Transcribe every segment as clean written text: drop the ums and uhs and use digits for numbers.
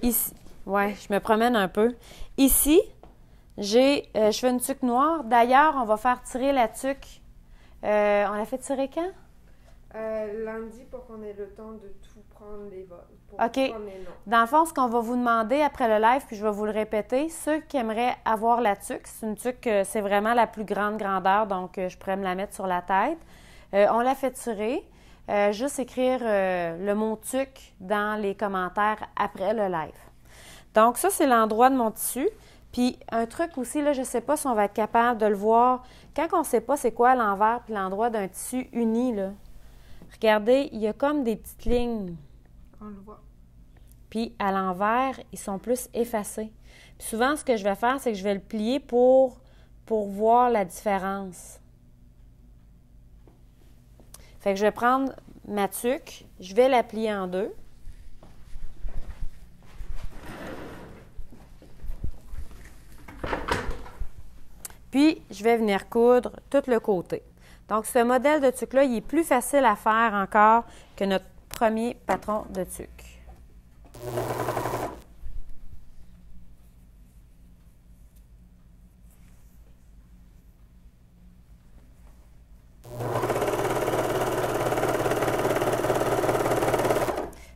Ici, ouais, je me promène un peu. Ici, je fais une tuque noire. D'ailleurs, on va faire tirer la tuque. On l'a fait tirer quand? Lundi pour qu'on ait le temps de tout prendre les votes. OK. Prendre les noms. Dans le fond, ce qu'on va vous demander après le live, puis je vais vous le répéter, ceux qui aimeraient avoir la tuque, c'est une tuque, c'est vraiment la plus grande grandeur, donc je pourrais me la mettre sur la tête. On la fait tirer. Juste écrire le mot tuque dans les commentaires après le live. Donc, ça, c'est l'endroit de mon tissu. Puis, un truc aussi, là, je ne sais pas si on va être capable de le voir. Quand on ne sait pas c'est quoi l'envers puis l'endroit d'un tissu uni, là, regardez, il y a comme des petites lignes. On le voit. Puis, à l'envers, ils sont plus effacés. Puis souvent, ce que je vais faire, c'est que je vais le plier pour voir la différence. Fait que je vais prendre ma tuque, je vais la plier en deux. Puis, je vais venir coudre tout le côté. Donc, ce modèle de tuque-là, il est plus facile à faire encore que notre premier patron de tuque.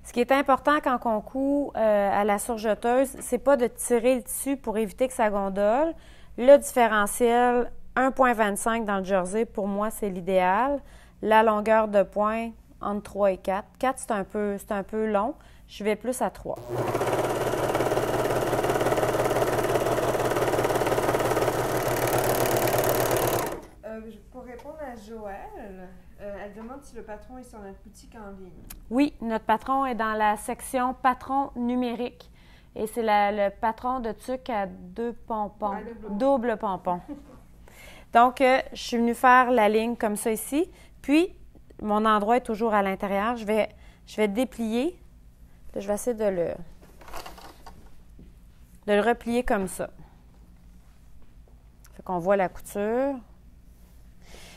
Ce qui est important quand on coud à la surjeteuse, c'est pas de tirer le tissu pour éviter que ça gondole. Le différentiel 1,25 dans le jersey, pour moi, c'est l'idéal. La longueur de point, entre 3 et 4. 4, c'est un peu long. Je vais plus à 3. Pour répondre à Joël, elle demande si le patron est sur notre boutique en ligne. Oui, notre patron est dans la section patron numérique. Et c'est le patron de tuque à 2 pompons. Ouais, double pompon. Donc, je suis venue faire la ligne comme ça ici. Puis, mon endroit est toujours à l'intérieur. Je vais déplier. Là, je vais essayer de le replier comme ça. Fait qu'on voit la couture.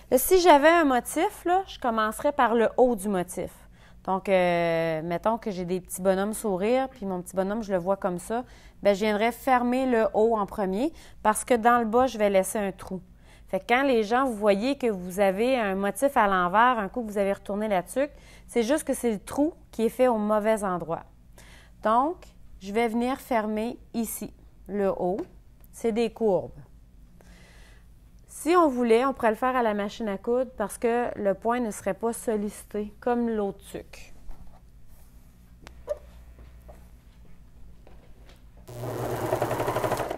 Là, si j'avais un motif, là, je commencerais par le haut du motif. Donc, mettons que j'ai des petits bonhommes sourire, puis mon petit bonhomme, je le vois comme ça. Bien, je viendrais fermer le haut en premier parce que dans le bas, je vais laisser un trou. Fait que quand les gens, vous voyez que vous avez un motif à l'envers, un coup que vous avez retourné la tuque, c'est juste que c'est le trou qui est fait au mauvais endroit. Donc, je vais venir fermer ici, le haut. C'est des courbes. Si on voulait, on pourrait le faire à la machine à coudre parce que le point ne serait pas sollicité comme l'autre tuque.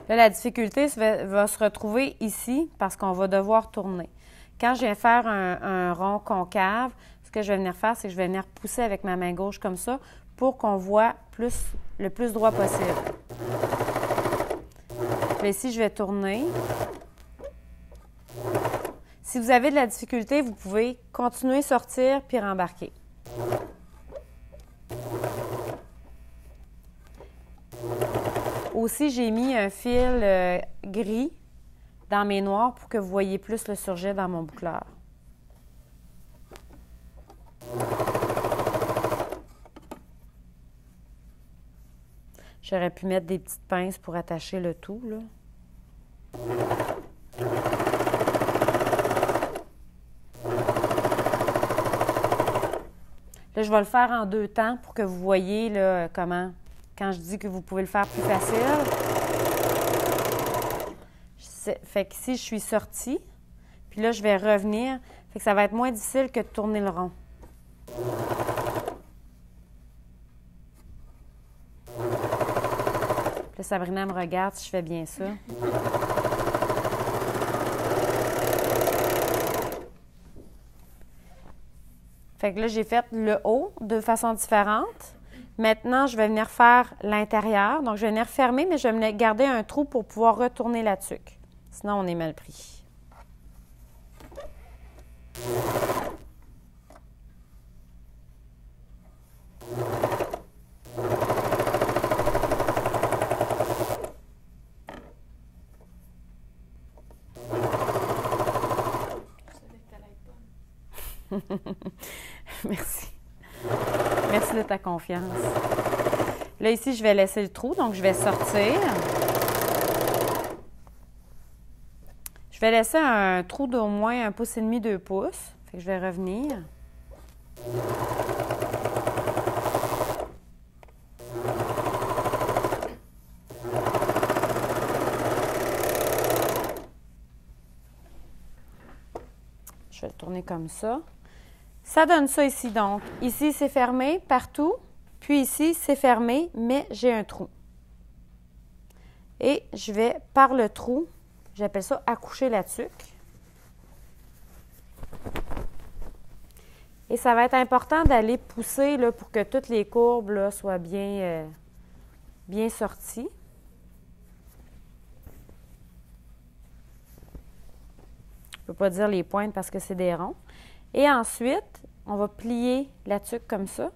Là, la difficulté va se retrouver ici parce qu'on va devoir tourner. Quand je viens faire un rond concave, ce que je vais venir faire, c'est que je vais venir pousser avec ma main gauche comme ça pour qu'on voit le plus droit possible. Là, ici, je vais tourner. Si vous avez de la difficulté, vous pouvez continuer, sortir, puis rembarquer. Aussi, j'ai mis un fil gris dans mes noirs pour que vous voyez plus le surjet dans mon boucleur. J'aurais pu mettre des petites pinces pour attacher le tout, là. Là, je vais le faire en deux temps pour que vous voyez là, comment, quand je dis que vous pouvez le faire plus facile. Fait que si je suis sortie, puis là, je vais revenir, fait que ça va être moins difficile que de tourner le rond. Puis là, Sabrina me regarde si je fais bien ça. Fait que là, j'ai fait le haut de façon différente. Maintenant, je vais venir faire l'intérieur. Donc, je vais venir fermer, mais je vais venir garder un trou pour pouvoir retourner la tuque. Sinon, on est mal pris. Merci. Merci de ta confiance. Là, ici, je vais laisser le trou, donc je vais sortir. Je vais laisser un trou d'au moins 1,5 pouce, 2 pouces. Fait que je vais revenir. Je vais le tourner comme ça. Ça donne ça ici, donc. Ici, c'est fermé partout. Puis ici, c'est fermé, mais j'ai un trou. Et je vais, par le trou, j'appelle ça accoucher la tuque. Et ça va être important d'aller pousser là, pour que toutes les courbes là, soient bien sorties. Je ne peux pas dire les pointes parce que c'est des ronds. Et ensuite, on va plier la tuque comme ça.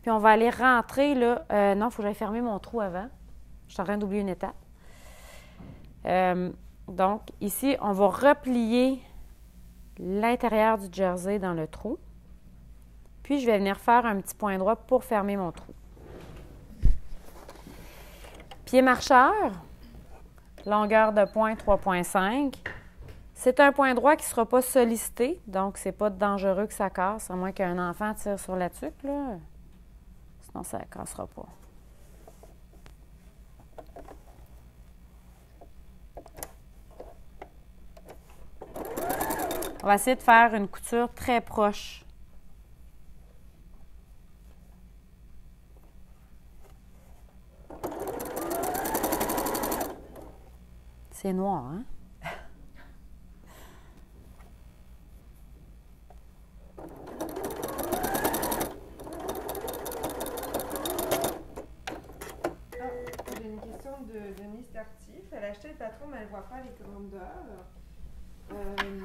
Puis on va aller rentrer là. Non, il faut que j'aille fermer mon trou avant. Je suis en train d'oublier une étape. Donc, ici, on va replier l'intérieur du jersey dans le trou. Puis, je vais venir faire un petit point droit pour fermer mon trou. Pied marcheur, longueur de pointe 3,5. C'est un point droit qui ne sera pas sollicité, donc c'est pas dangereux que ça casse, à moins qu'un enfant tire sur la tuque, là. Sinon, ça ne cassera pas. On va essayer de faire une couture très proche. C'est noir, hein? J'ai une question de Denise Tartif. Elle a acheté le patron, mais elle ne voit pas les grandeurs. Je ne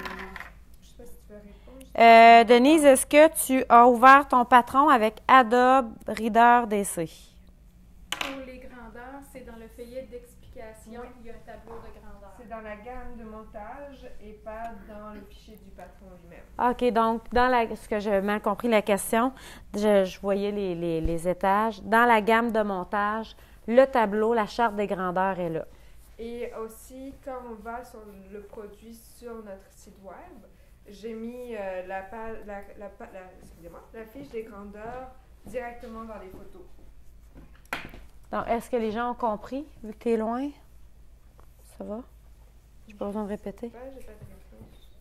sais pas si tu veux répondre. Denise, est-ce que tu as ouvert ton patron avec Adobe Reader DC? Pour les grandeurs, c'est dans le feuillet d'explication. Oui. Il y a un tableau de grandeur. C'est dans la gamme de montage et pas dans le fichier du patron lui-même. OK, donc, ce que j'ai mal compris la question, je voyais les étages. Dans la gamme de montage, le tableau, la charte des grandeurs est là. Et aussi, quand on va sur le produit sur notre site web, j'ai mis la fiche des grandeurs directement dans les photos. Donc, est-ce que les gens ont compris, vu que tu es loin? Ça va? J'ai pas besoin de répéter. Ouais, j'ai pas de réponse.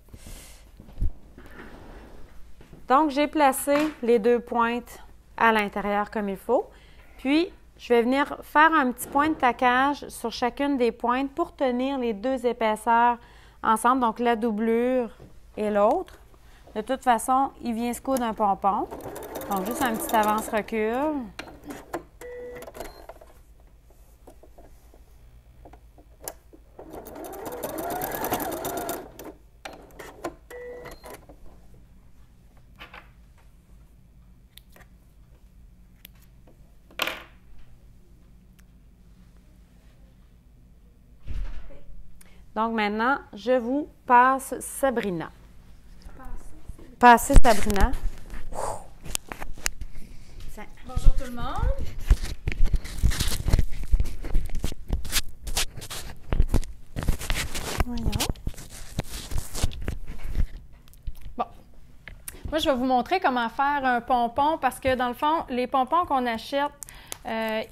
Donc, j'ai placé les 2 pointes à l'intérieur comme il faut. Puis, je vais venir faire un petit point de taquage sur chacune des pointes pour tenir les 2 épaisseurs ensemble, donc la doublure et l'autre. De toute façon, il vient se coudre un pompon. Donc, juste un petit avance-recul. Donc, maintenant, je vous passe Sabrina. Passez Sabrina. Bonjour tout le monde. Voyons. Bon. Moi, je vais vous montrer comment faire un pompon parce que, dans le fond, les pompons qu'on achète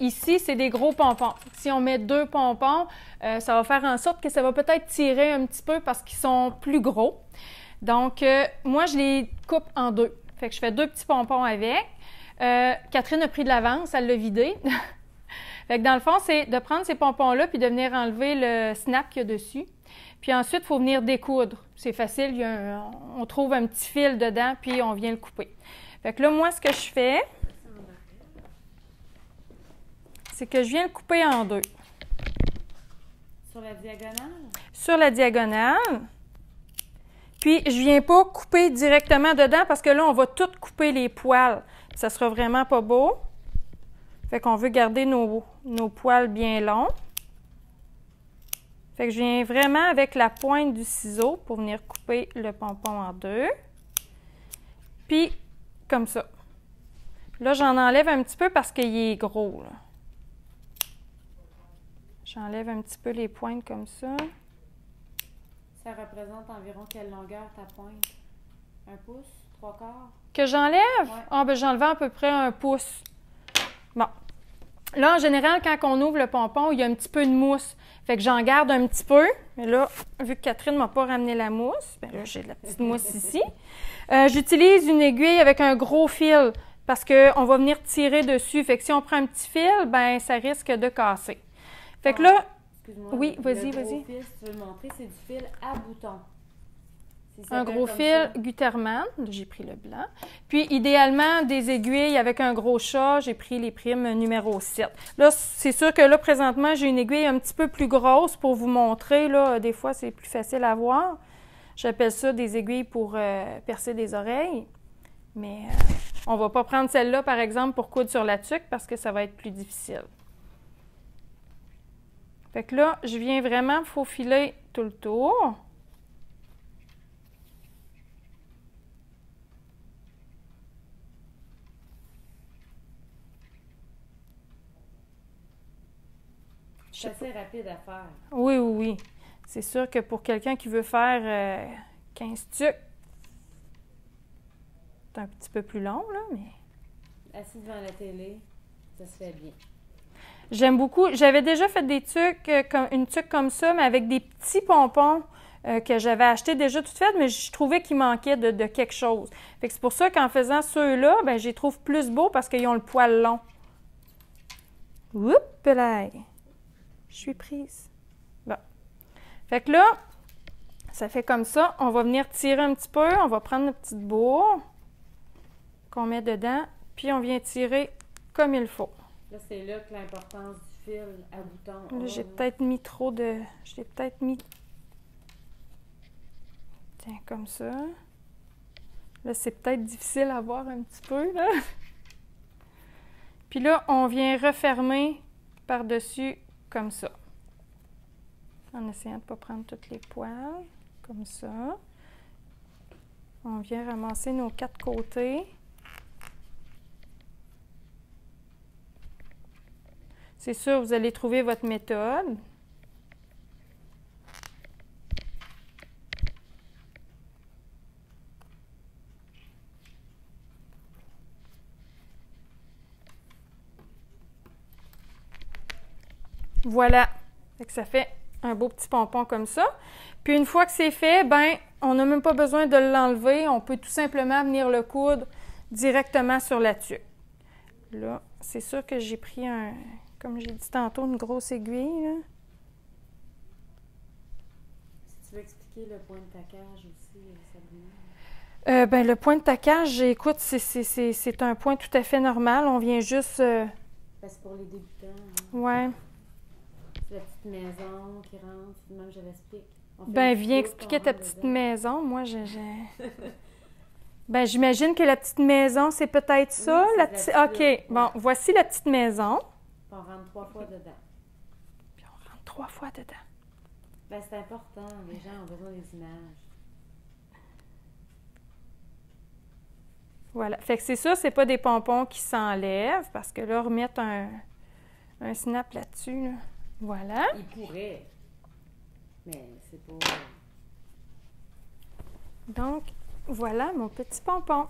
ici, c'est des gros pompons. Si on met 2 pompons, ça va faire en sorte que ça va peut-être tirer un petit peu parce qu'ils sont plus gros. Donc, moi, je les coupe en 2. Fait que je fais 2 petits pompons avec. Catherine a pris de l'avance, elle l'a vidé. Fait que dans le fond, c'est de prendre ces pompons-là puis de venir enlever le snap qu'il y a dessus. Puis ensuite, il faut venir découdre. C'est facile, on trouve un petit fil dedans puis on vient le couper. Fait que là, moi, ce que je fais, c'est que je viens le couper en 2. Sur la diagonale? Sur la diagonale. Puis, je viens pas couper directement dedans parce que là, on va tout couper les poils. Ça sera vraiment pas beau. Fait qu'on veut garder nos poils bien longs. Fait que je viens vraiment avec la pointe du ciseau pour venir couper le pompon en 2. Puis, comme ça. Là, j'en enlève un petit peu parce qu'il est gros, là. J'enlève un petit peu les pointes comme ça. Ça représente environ quelle longueur ta pointe? 1 pouce? 3/4? Que j'enlève? Ouais. Ah, ben j'enlevais à peu près 1 pouce. Bon. Là, en général, quand on ouvre le pompon, il y a un petit peu de mousse. Fait que j'en garde un petit peu. Mais là, vu que Catherine ne m'a pas ramené la mousse, ben là, j'ai de la petite mousse ici. J'utilise une aiguille avec un gros fil parce qu'on va venir tirer dessus. Fait que si on prend un petit fil, ben ça risque de casser. Fait que là, Excuse-moi. oui, vas-y, Le gros vas-y. fil, si tu veux le montrer, c'est du fil à bouton. Un gros fil Gutermann, j'ai pris le blanc. Puis, idéalement, des aiguilles avec un gros chat, j'ai pris les primes numéro 7. Là, c'est sûr que là, présentement, j'ai une aiguille un petit peu plus grosse pour vous montrer. Là, des fois, c'est plus facile à voir. J'appelle ça des aiguilles pour percer des oreilles. Mais on va pas prendre celle-là, par exemple, pour coudre sur la tuque parce que ça va être plus difficile. Fait que là, je viens vraiment faufiler tout le tour. C'est assez rapide à faire. Oui, oui, oui. C'est sûr que pour quelqu'un qui veut faire 15 tuques, c'est un petit peu plus long, là, mais... Assis devant la télé, ça se fait bien. J'aime beaucoup. J'avais déjà fait des tuques, une tuque comme ça, mais avec des petits pompons que j'avais achetés déjà toutes faites, mais je trouvais qu'il manquait de quelque chose. Fait que c'est pour ça qu'en faisant ceux-là, ben, je les trouve plus beaux parce qu'ils ont le poil long. Oups là! Je suis prise. Bon. Fait que là, ça fait comme ça. On va venir tirer un petit peu. On va prendre notre petite bourre qu'on met dedans, puis on vient tirer comme il faut. Là, c'est là que l'importance du fil à bouton. Là, j'ai peut-être mis trop de... J'ai peut-être mis... Tiens, comme ça. Là, c'est peut-être difficile à voir un petit peu, là. Puis là, on vient refermer par-dessus comme ça. En essayant de ne pas prendre toutes les poils. Comme ça. On vient ramasser nos 4 côtés. C'est sûr, vous allez trouver votre méthode. Voilà. Fait que ça fait un beau petit pompon comme ça. Puis une fois que c'est fait, ben, on n'a même pas besoin de l'enlever. On peut tout simplement venir le coudre directement sur la tuque. Là, c'est sûr que j'ai pris comme j'ai dit tantôt, une grosse aiguille, là. Si tu veux expliquer le point de taquage aussi, Sabrina. Ben, le point de taquage, écoute, c'est un point tout à fait normal. On vient juste... Parce que pour les débutants, Ouais. c'est la petite maison qui rentre, même je l'explique. Ben, viens expliquer ta petite maison. Moi, Ben, j'imagine que la petite maison, c'est peut-être ça. Oui, la c'est petite... la OK, petite- bon, voici la petite maison. On rentre 3 fois dedans. Puis on rentre 3 fois dedans. Ben, c'est important, les gens ont besoin des images. Voilà. Fait que c'est ça, c'est pas des pompons qui s'enlèvent parce que là, remettre un snap là-dessus, là. Voilà. Ils pourraient, mais c'est pas... Donc, voilà mon petit pompon.